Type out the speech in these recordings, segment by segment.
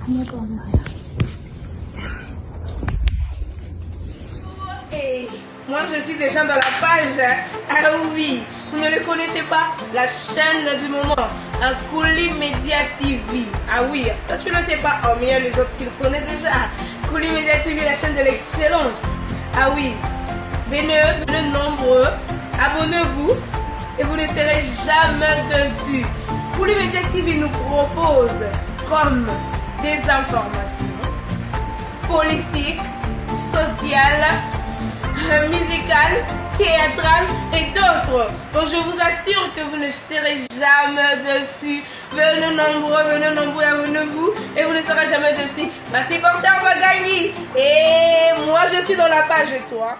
Et moi je suis déjà dans la page. Ah oui, vous ne le connaissez pas? La chaîne du moment, Kouli Media TV. Ah oui, toi tu ne sais pas, oh mais il y a les autres qui le connaissent déjà. Kouli Media TV, la chaîne de l'excellence. Ah oui, venez nombreux, abonnez-vous et vous ne serez jamais dessus. Kouli Media TV nous propose comme des informations politiques, sociales, musicales, théâtrales et d'autres. Donc je vous assure que vous ne serez jamais dessus. Venez nombreux, abonnez-vous et vous ne serez jamais dessus. Merci Porteur va gagner. Et moi je suis dans la page et toi.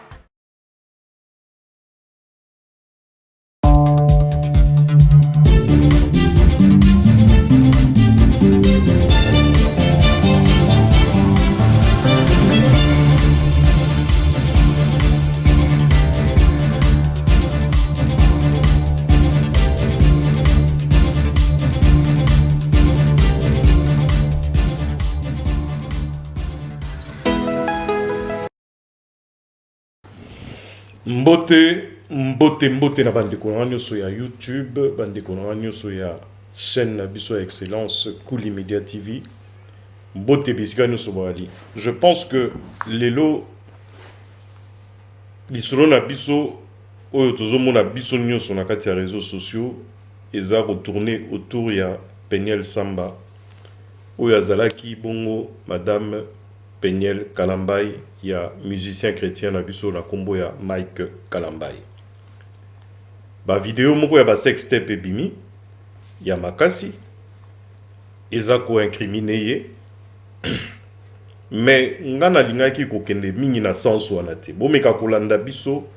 Mbote na bandeko na nyonso ya YouTube, bandeko na nyonso ya chaîne na biso ya excellence Kouli Media TV. Mbote bisika nyonso bali. Je pense que lelo lisolo na biso oyo tozomona biso nyonso na kati ya réseaux sociaux eza retourner autour ya Peniel Samba oyo azalaki bongo madame Peniel Kalambai, il y a musicien chrétien na biso na kombo ya Mike Kalambai. Ba vidéo moko ya ba sextape ebimi ya makasi eza ko incriminer ye mais ngana lingaki ko kende mingi na sens wana te. Bomeka kolanda biso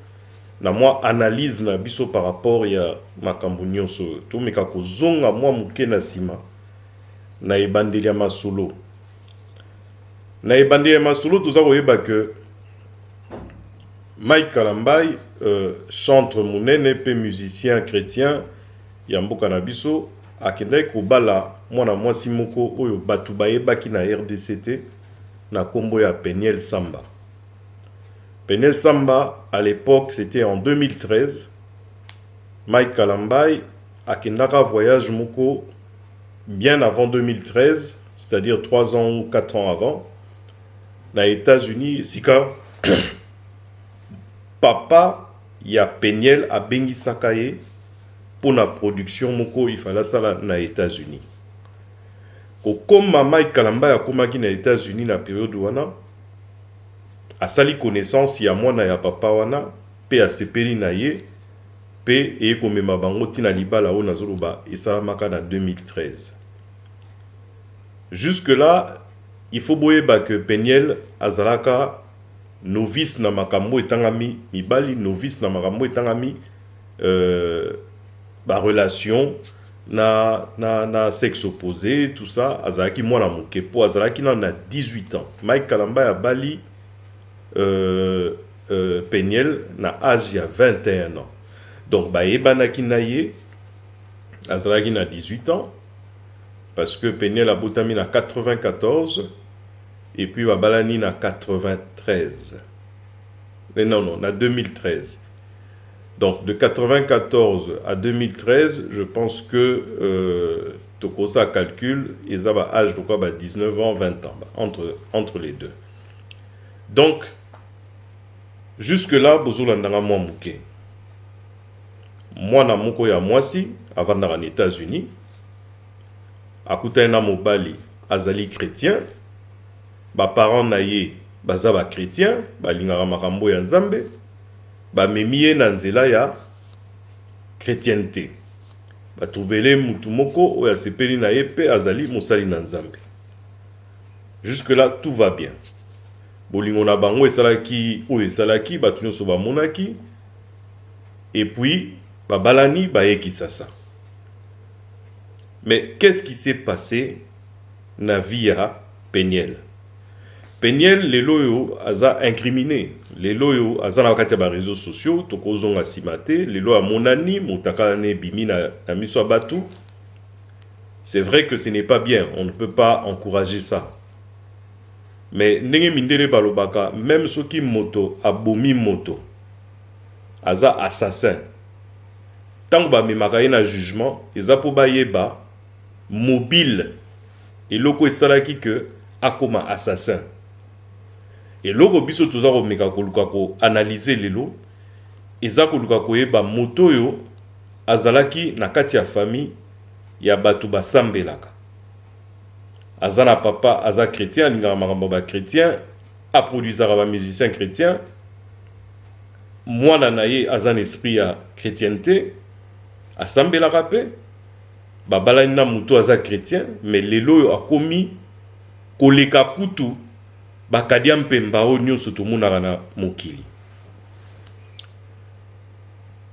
na moi analyse na biso par rapport ya makambo nyonso to meka ko zonga moi muke na sima na ebandeli ya masolo. Na ebandeli ya masolo toza koyeba que Mike Kalambai, chanteur monene pe musicien chrétien ya mboka na biso akendaki kobala mwana mwasi moko oyo batu bayebaki na RDCT na kombo ya Peniel Samba. Peniel Samba à l'époque c'était en 2013. Mike Kalambai akendaka voyage moko bien avant 2013, c'est-à-dire 3 ans ou 4 ans avant. Na États-Unis, sika papa ya Peniel a bengi sakaye pour la production moko il fallait ça na États-Unis. Comme Mike Kalambai a komaki na États-Unis na période wana a sali connaissance ya mwana ya papa wana pe a sepeli na ye pe e komema bango tina libala o nazoloba esalamaka na 2013. Jusque là il faut boyeba que Peniel azalaka novice na makambo etangami mibali, novice na makambo etangami ba relation na sexe opposé, tout ça. Azalaki mwana moke po azalaki na 18 ans. Mike Kalambai a bali Peniel na âge ya 21 ans. Donc ba ebanaki na ye azalaki na 18 ans parce que Peniel a botami na 94 et puis Babalani na 93. Mais non, na 2013. Donc de 94 à 2013, je pense que Tokosa calcule, ils avaient âge de quoi 19 ans, 20 ans, entre les deux. Donc, jusque-là, Bozolandanga mwa mouke. Moi na moko ya mwasi, avant d'arriver aux États-Unis, akutana mobali azali chrétien. Ba parents na ye baza ba chrétien balingaka makambo ya nzambe ba memiye na nzela ya chrétienté ba trouvele mutu moko oya sepeli na ye pe azali mosali na nzambe. Jusque là tout va bien. Bolingo na bango esalaki oyo esalaki batu nyonso bamonaki et puis babalani bayekisa ça. Mais qu'est-ce qui s'est passé na vie ya Peniel? Peniel, les loyaux, aza incriminé. Les loyaux, aza na wakati ya ba réseaux sociaux, tokozonga simate, les loyaux à monani, motakane bimi na miso abatu. C'est vrai que ce n'est pas bien, on ne peut pas encourager ça. mais ndenge mindele balobaka même soki moto abomi moto aza assassin tant bamemaka ye na jugement eza po bayeba mobile eloko esalaki ke akoma assassin eloko biso toza komeka koluka koanalyse lelo eza koluka koyeba moto oyo azalaki na kati ya famille ya bato basambelaka aza na papa aza chrétien alingaka makambo ba chrétien aproduisaka ba musicien chrétien mwana na ye aza na esprit ya chrétienté asambelaka pe babalani na moto aza chrétien mais lelo oyo akomi koleka kutu bakadia mpemba oyo nyonso tomonaka na mokili.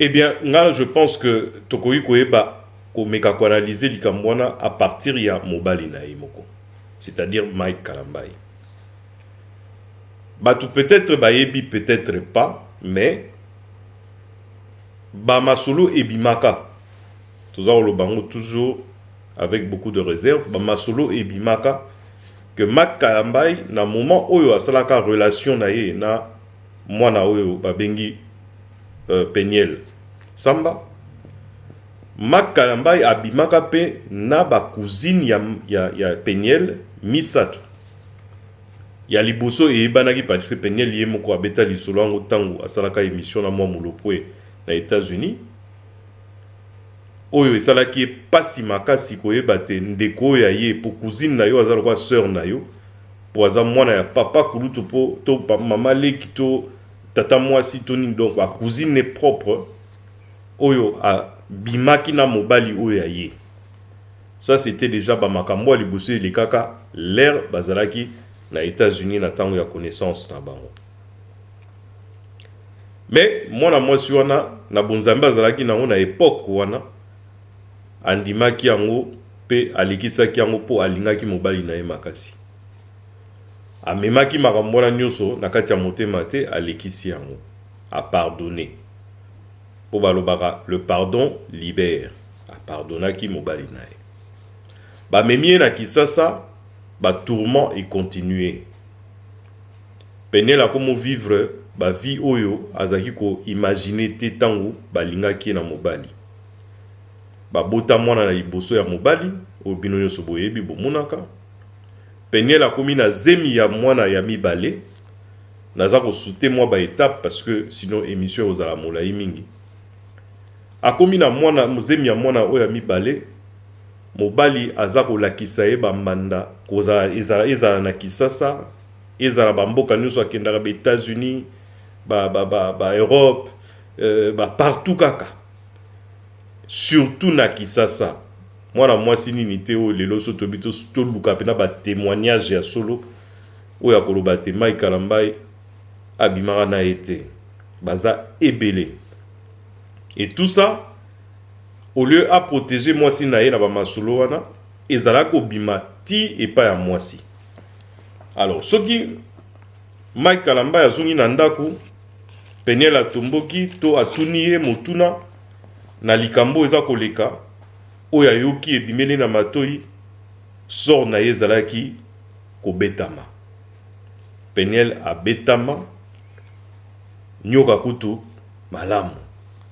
Eh bien, là, je pense que tokoki koyeba komeka koanalyser likambo wana à partir ya mobali na ye moko, c'est-à-dire Mike Kalambai. Batu peut-être bayebi, peut-être pas, mais ba masolo ebimaka. Toza olobango toujours avec beaucoup de réserve, ba masolo ebimaka que Mike Kalambai na moment oyo asalaka relation na ye na mwana oyo babengi Peniel Samba, Mike Kalambai abimaka pe na ba cousine ya Peniel misato ya liboso eyebanaki parce que Peniel ye moko abeta lisolo yango tango asalaka émission na mwa molopwe na États-Unis oyo esalaki pasi makasi koyeba te ndeko ya ye po cousine na yo azala kwa sœur na yo po aza mwana ya papa kulutu po to mama leki to tata mwasi to nini, donc ba cousine propre oyo a bimaki na mobali oyo ya ye. Ça c'était déjà ba makambo liboso le kaka l'air bazalaki na États-Unis na tango ya connaissance na bango. Mais mwana mwasi wana na bonzambe azalaki nango na époque wana andimaki yango pe alikisaki yango po alingaki mobali na ye makasi. Amemaki makambo wana nyonso na kati ya motema te alikisi yango a pardonner. Po balobaka le pardon libère. A pardonnaki mobali na ye. Ba memie na Kisasa ba tourment et continuer. Penel a comme vivre ba vie oyo azaki ko imaginer te tango balingaki na mobali. Ba bota mwana na liboso ya mobali o bino nyonso boyebi bomonaka. Penel a komi na zemi ya mwana ya mibale. Naza ko souté moi ba étape parce que sinon émission ozala molai mingi. A komi na mwana zemi ya mwana oyo ya mibale. Mobali aza kolakisa ye bambanda kozala ezala na Kisasa, ezala bamboka nyonso akendaka ba États-Unis, ba Europe, partout kaka. Surtout na Kisasa. Mwana mwasi nini te oyo lelo so tobito toluka pena ba témoignage ya solo oyo akoloba te Mike Kalambai abimaka na ete baza ebele. Et tout ça au lieu à protéger mwasi na ye na ba masolo wana ezala ko bima ti epa ya mwasi. Alors soki Mike Kalambai azungi na ndako Peniel atomboki to atuni ye motuna na likambo eza koleka oyo ayoki ebimeli na matoi sor na ye ezalaki kobetama. Peniel abetama nyoka kutu malamu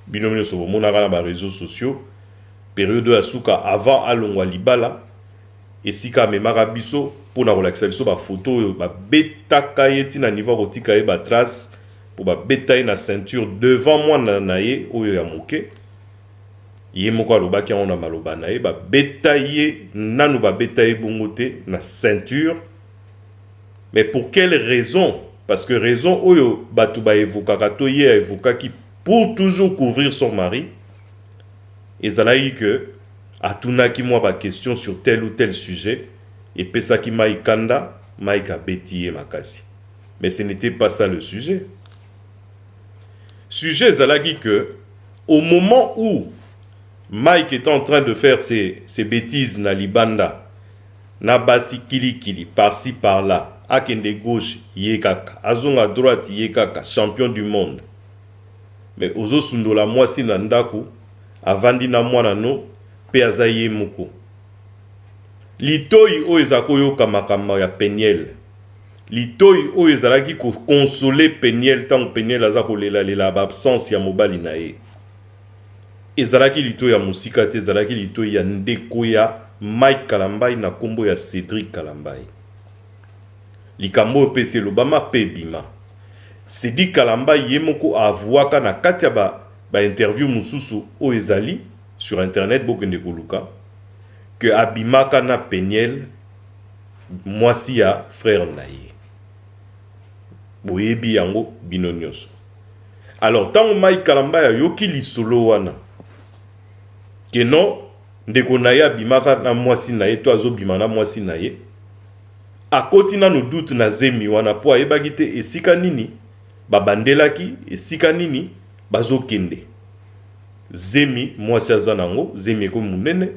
bino nyonso bomonaka na ba réseaux sociaux période ya suka avant alongwa libala esika amemaka biso mpona kolakisa biso bafoto oyo babetaka ye ntina niveau kotika ye batrace po babeta ye na ceinture devant mwana na ye oyo ya moke ye moko alobaki yango na maloba na ye babeta ye nanu babeta ye bongo te na ceinture. Mais pour quelle raison? Parce que raison oyo bato baevokaka to ye aevokaki pour toujours couvrir son mari. Et ça a eu que atunaki moi ba question sur tel ou tel sujet et pesaki maikanda maika betiye makasi. Mais ce n'était pas ça le sujet. Sujet zalaki que au moment où Mike était en train de faire ses bêtises na libanda na basi kili par-ci par-là akende gauche yekaka azonga à droite yekaka champion du monde. Mais ozo sundola mwasi na ndako avandi na mwana no pe azaye moko litoi o ezako yoka makambo ya Peniel litoi oyo ezalaki console Peniel tant Peniel aza kolela lela ba absence ya mobali na ye ezalaki litoi ya musika te ezalaki litoi ya ndeko ya Mike Kalambai na kombo ya Cédric Kalambai likambo pese lobama pe bima Cédric Kalambai ye moko avuaka na kati ya ba interview mususu oyo ezali sur internet bokende koluka que abimaka na Peniel mwasi ya frère na ye boyebi yango bino nyonso. Alors tant Mike Kalambai yoki lisolo wana que non ndeko na ye abimaka na mwasi na ye to azobima na mwasi na ye akoti na no doute na zemi wana po ayebaki te esika nini babandelaki esika nini bazokende zemi mwasi aza nango zemi eko munene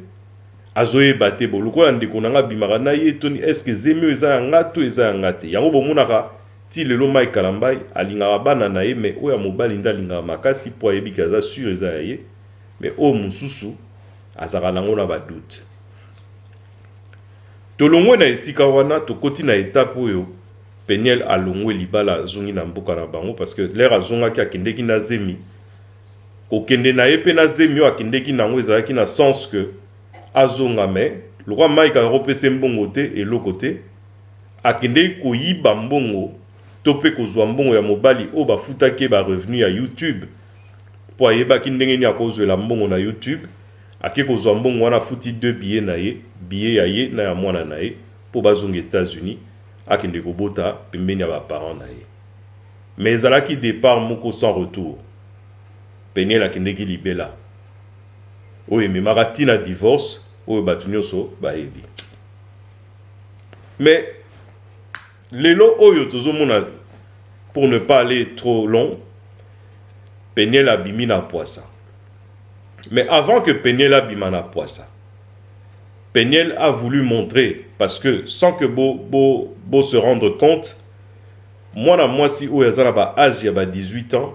azoyeba te bolukola ndeko na nga bimaka na ye toni eske zemi oyo eza ya nga to eza ya nga te yango bomonaka ti lelo Mike Kalambai alingaka bana na ye me oyo ya mobali nde alingaka makasi po ayebiki aza sur eza ya ye me oyo mosusu azaka nango na badoute tolongwe na esika wana tokoti na etape oyo Peniel alongwe libala azongi na mboka na bango parce que l'air azongaki akendeki na zemi kokende na ye pe na zemi oyo akendeki nango ezalaki na sens que azonga me lokwa Mike akopesa mbongo te eloko te akendeki koyiba mbongo to pe kozwa mbongo ya mobali oyo bafutaki ba revenu ya YouTube po ayebaki ndenge nini akozwela mbongo na YouTube ake kozwa mbongo wana futi 2 billets na ye billet ya ye na ya mwana na ye po bazonga États-Unis akende kobota pembeni ya ba parents na ye mais ezalaki départ moko sans retour Peniel akendeki libela oyo ememaka tina divorce oyo bato nyonso bayebi mais lelo oyo tozomona pour ne pas aller trop long Peniel abimi na poisa mais avant que Peniel abima na poisa Peniel a voulu montrer parce que sans que bo se rendre compte mwana mwasi oyo aza na ba âge ya ba 18 ans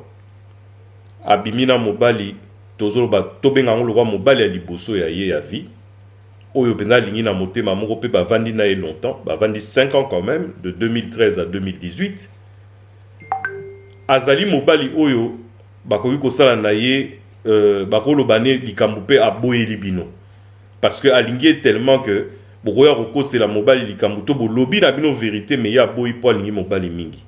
abimi na mobali tozoloba tobenga ngo lokwa mobali ya liboso ya ye ya vie oyo penza lingi na motema moko pe bavandi na ye longtemps bavandi 5 ans quand même de 2013 à 2018 azali mobali oyo bakoki kosala na ye bakoloba ne likambo pe aboyeli bino parce que alingi tellement que bokoya kokosela mobali likambo to bolobi na bino vérité mais ya boyi po alingi mobali mingi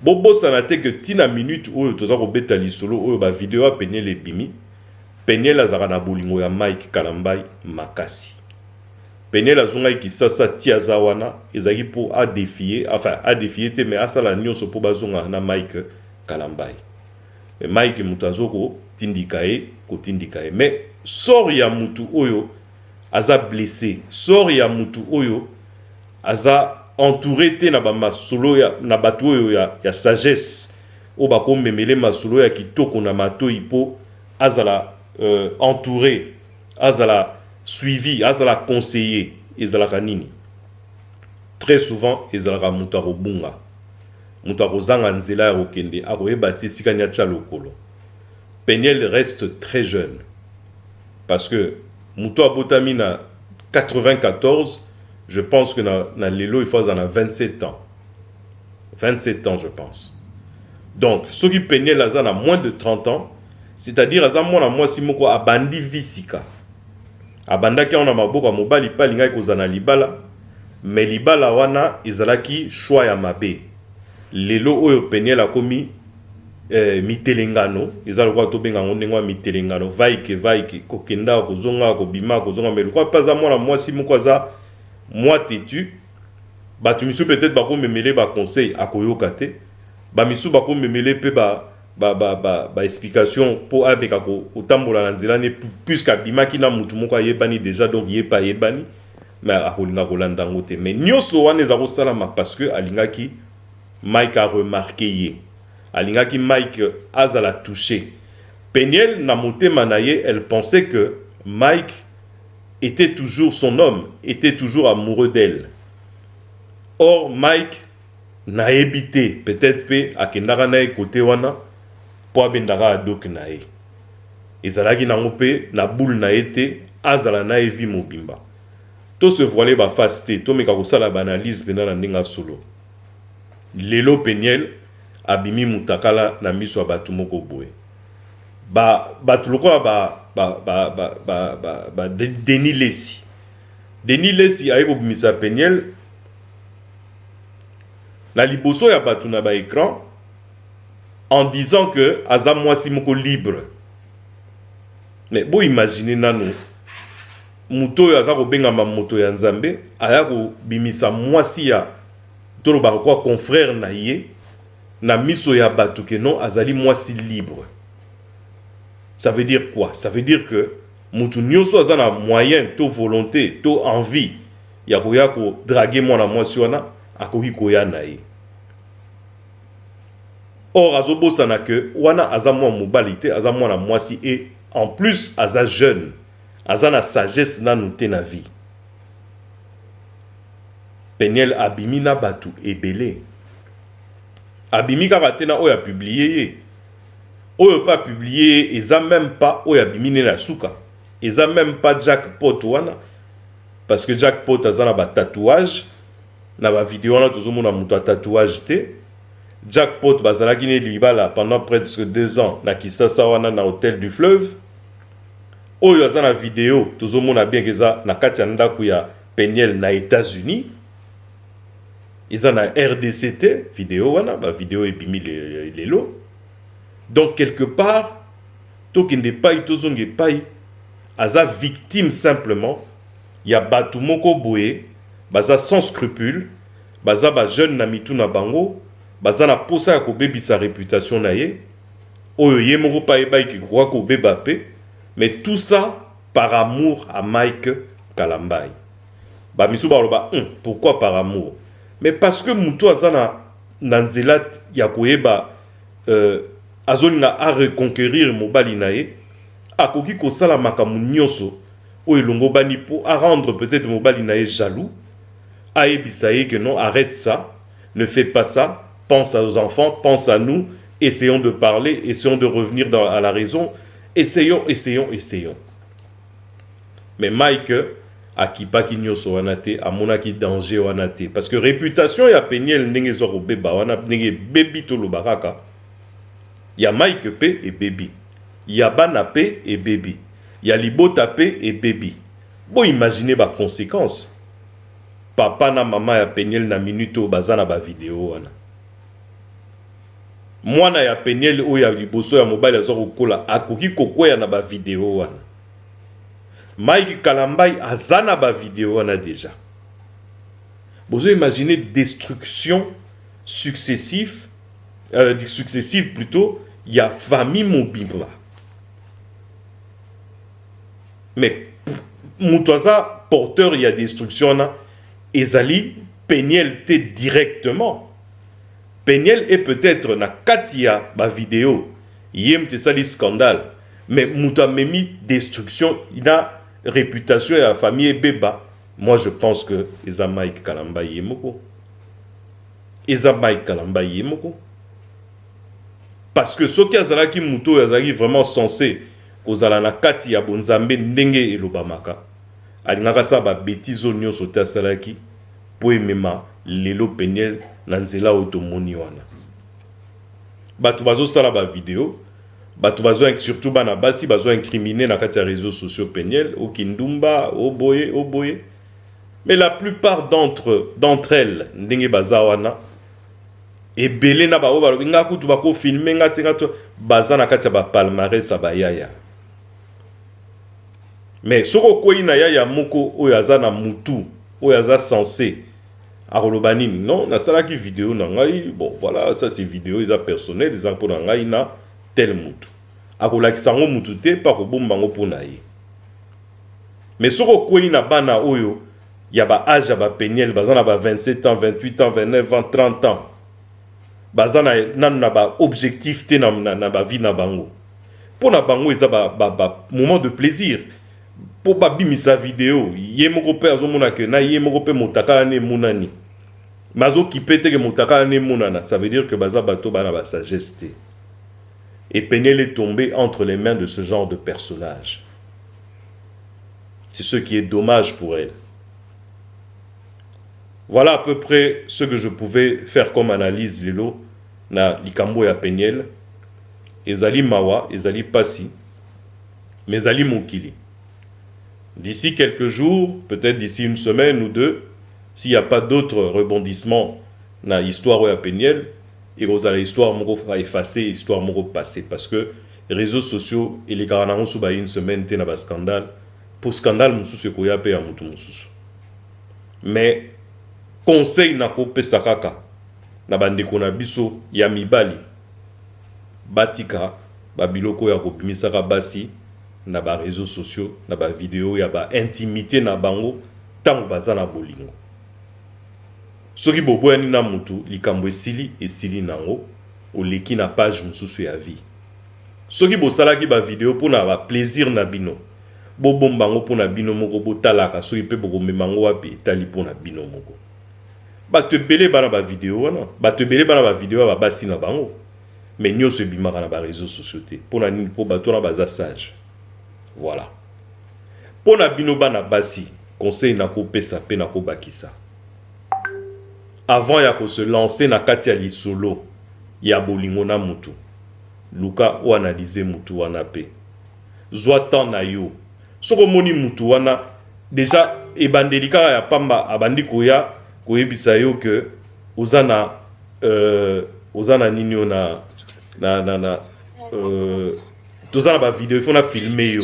bobosana te que tina minute oyo toza kobeta lisolo oyo ba video ya Peniel ebimi Peniel azaka na bolingo ya Mike Kalambai makasi Peniel azongai kisasa ti aza wana ezaki po a défier enfin a défier te mais asala nyonso po bazonga na Mike Kalambai mais Mike mutazoko tindika ye ko tindika ye mais sort ya mutu oyo aza blessé sort ya mutu oyo aza entouré te na ba masolo ya na bato oyo ya sagesse o bako memele masolo ya kitoko na matoi po azala entouré azala suivi azala conseiller ezalaka nini très souvent ezalaka mutu akobunga mutu akozanga nzela ya kokende akoyeba te sika ni atia lokolo Peniel reste très jeune parce que mutu abotami na 94 je pense que na lelo il faut en 27 ans 27 ans je pense donc ceux qui Peniel aza na moins de 30 ans c'est-à-dire aza mwana mwasi moko abandi visika abandaki ona maboko mobali pa lingai kozana libala mais libala wana ezalaki choix ya mabe lelo oyo Peniel akomi mitelengano ezalo kwa tobenga ngondenga mitelengano vaike kokenda kozonga kobima kozonga mais quoi pas mwana mwasi moko aza moi têtu batu misu peut-être bako memele ba conseil akoyoka te ba misu bako memele pe ba explication pour abeka ko otambola na nzela ne puisque bimaki na mutu moko ayebani déjà donc yepa yebani mais akolinga kolanda ngote mais nyoso wana ezako salama parce que alingaki Mike a remarqué ye alingaki Mike azala touché Peniel na motema na ye elle pensait que Mike était toujours son homme, était toujours amoureux d'elle. Or, Mike n'a évité, peut-être pe akendaka na côté wana, po abendaka adok na ye. Ezalaki na ngope na boule na été, azala na evi mobimba. To se voiler ba face te, to meka kosala ba analyse pendant na ndinga solo. lelo Peniel abimi mutakala na miso ya bato moko boye bato lokola Denis Lesi. Denis Lesi aye kobimisa Peniel na liboso ya bato na ba écran en disant que aza mwasi moko libre. Mais bo imaginer nanu muto oyo aza kobengama moto ya Nzambe aya kobimisa mwasi ya toloba kwa confrère na ye na miso ya bato ke non azali mwasi libre. Ça veut dire quoi? Ça veut dire que mutu nyonso aza na moyen to volonté to envie ya koya ko draguer mwana mwasi wana akoki koya na ye. Or azobosana que wana aza mwa mobali te aza mwana mwasi et en plus aza jeune aza na sagesse nanu te na vie. Peniel abimi na batu ebele. Abimi kaka te na oyo a publié ye. Oyo pas publié eza même pas oyo abimi ne na suka. Eza même pas Jackpot wana. Parce que Jackpot aza na ba tatouage. Na ba vidéo wana tozomona mutu a tatouage te. Jackpot bazalaki ne libala pendant presque 2 ans na Kisasa wana na hôtel du fleuve. Oyo aza na vidéo tozomona bien keza na kati ya ndako ya Peniel na États-Unis. Eza na RDCT vidéo wana ba vidéo ebimi lelo. Donc quelque part tokende pai tozonge pai aza victime simplement ya batu moko boye baza sans scrupule baza ba jeune na mitu na bango baza na posa ya kobebisa réputation na ye oyo ye moko pa eba ki croit ko beba pe. Mais tout ça par amour à Mike Kalambai. Ba misu ba loba pourquoi par amour? Mais parce que muto azana nanzela ya koyeba azolinga a reconquérir mobali na ye akoki ko sala makamu nyonso oyo longo bani po a rendre peut-être mobali na ye jaloux a ebisa ye que non arrête ça, ne fais pas ça, pense aux enfants, pense à nous, essayons de parler, essayons de revenir à la raison. Essayons. Mais Mike akipaki nyoso wana te amonaki danger wana te parce que réputation ya Peniel ndenge zo beba wana ndenge bebi to lobaraka ya Mike pe et baby ya bana pe et baby ya libota pe et baby bo imaginer ba conséquences papa na mama ya Peniel na minuto bazana ba vidéo wana mwana ya Peniel oyo ya liboso ya mobile azo kokola akoki kokoya na ba vidéo wana. Mike Kalambai azana ba vidéo wana déjà. Bozo imaginer destruction successive plutôt ya famille mobile. Mais mutwaza porteur ya destruction na ezali Peniel te directement. Peniel est peut-être na katia ba vidéo yem te sali scandale mais muta memi destruction ina réputation ya famille beba. Moi je pense que eza Mike Kalamba yemoko parce que soki azalaki muto azalaki vraiment censé kozala na kati ya bonzambe ndenge elobamaka alingaka sa ba bêtise nyonso te asalaki po emema lelo Peniel na nzela otomoni wana bato bazo sala ba vidéo bato bazo surtout bana basi bazo incriminer na kati ya réseaux sociaux Peniel o kindumba o boye mais la plupart d'entre elles ndenge baza wana ebele na ba o ba nga kutu bako filmer nga te ngato baza na kati ya ba palmarès ba yaya mais soko koyi na yaya moko oyo aza na mutu oyo aza censé Arolobanini, non, na salaki vidéo na ngai, bon voilà, ça c'est vidéo, ils ont personnel, ils ont pour ngai na tel mutu. Akolaki sango mutu te pa ko bombango pour na ye. Mais soko kwei na bana oyo, ya ba âge ya ba Peniel, bazana ba 27 ans, 28 ans, 29 ans, 30 ans. Bazana nan na ba objectif te na ba vie na bango. Pour na bango eza ba moment de plaisir. Pour ba bimisa vidéo, ye moko pe azomona ke na ye moko pe motaka ne munani. Mazo kipete ke motaka ne munana, ça veut dire que baza bato bana ba sagesse. Et Peniel est tombé entre les mains de ce genre de personnage. C'est ce qui est dommage pour elle. Voilà à peu près ce que je pouvais faire comme analyse lelo na likambo ya Peniel. Ezali mawa, ezali pasi, mais ezali mokili. D'ici quelques jours, peut-être d'ici une semaine ou deux, s'il n'y a pas d'autres rebondissements dans l'histoire de Peniel, et que l'histoire va effacer, l'histoire va passer. Parce que les réseaux sociaux, et les garanons sous une semaine, il y a un scandale. Pour scandale, il y a un mais, conseil n'a pas de sakaka. Na bande kona biso ya mibali. Batika, babiloko ya kobimisaka basi. Na ba réseaux sociaux, na ba vidéo, ya ba intimité na bango, tango baza na bolingo. Soki bobo ya nina mutu, likambo esili nango, oleki na page mususu ya vie. Soki bosalaki ba vidéo pour na ba plaisir na bino, bobo mbango pour na bino moko botalaka, soki pe boko memango wapi etali pour na bino moko. Bato ebele bana ba vidéo wana, bato ebele bana ba vidéo ba basi na bango, mais nyonso ebimaka na ba réseaux sociaux te, pour na nini po bato na baza sage. Voilà. Pour na bino bana basi, conseil na ko pesa pe na ko bakisa. Avant ya ko se lancer na kati ya lisolo ya bolingo na mutu. Luka o analyser mutu wana pe. Zwa tan na yo. Soko moni mutu wana déjà ebandelika ya pamba abandi koya koyebisa yo que ozana nini ona tozana ba vidéo il faut na filmer yo.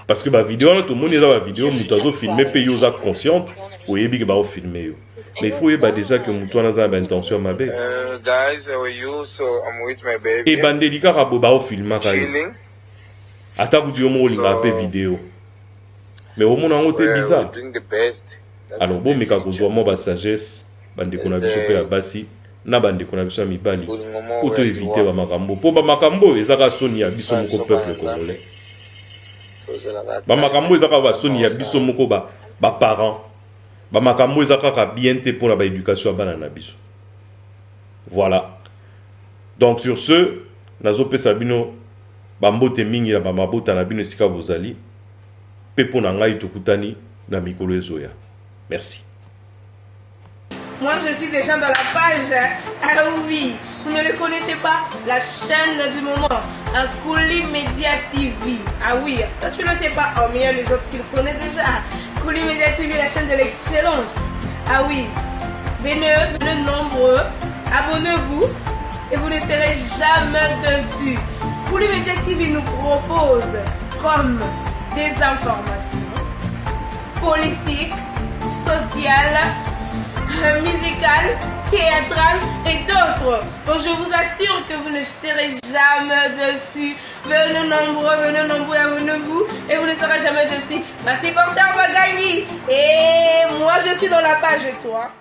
Parce que ba vidéo tout le monde a ba vidéo mutazo filmer pe yo za consciente oyebi ke ba o filmer yo. Mais il faut yeba déjà que mutu ana za ba intention mabe. Guys, how are you? So I'm with my baby. E bandelika ka bo ba o filmer ka yo. Chilling. Ata ku yo mo linga pe vidéo. Mais au monde en côté bizarre. Doing the best. Alors bon meka ko zo mo ba sagesse bande ko na biso pe ya basi na bande ko na biso mibali. Pour te éviter ba makambo. Po ba makambo ezaka soni ya biso moko peuple congolais. Ba makambo ezaka ba soni ya biso moko ba parents. Ba makambo ezaka ka bien te pour la ba éducation bana na biso. Voilà. Donc sur ce, nazo pesa bino ba mbote mingi na ba mabota na bino sika bozali. Pe po na ngai tokutani na mikolo ezoya. Merci. Moi, je suis déjà dans la page. Ah oui, vous ne le connaissez pas, la chaîne du moment, Kouli Media TV. Ah oui, toi tu ne le sais pas, oh mais il y a les autres qui le connaissent déjà. Kouli Media TV, la chaîne de l'excellence. Ah oui, venez nombreux, abonnez-vous et vous ne serez jamais dessus. Kouli Media TV nous propose comme des informations politiques, sociales, musicales, théâtrales et d'autres. Donc je vous assure que vous ne serez jamais dessus. Venez nombreux, abonnez-vous et vous ne serez jamais dessus. Passez par terre, on va gagner. Et moi je suis dans la page et toi.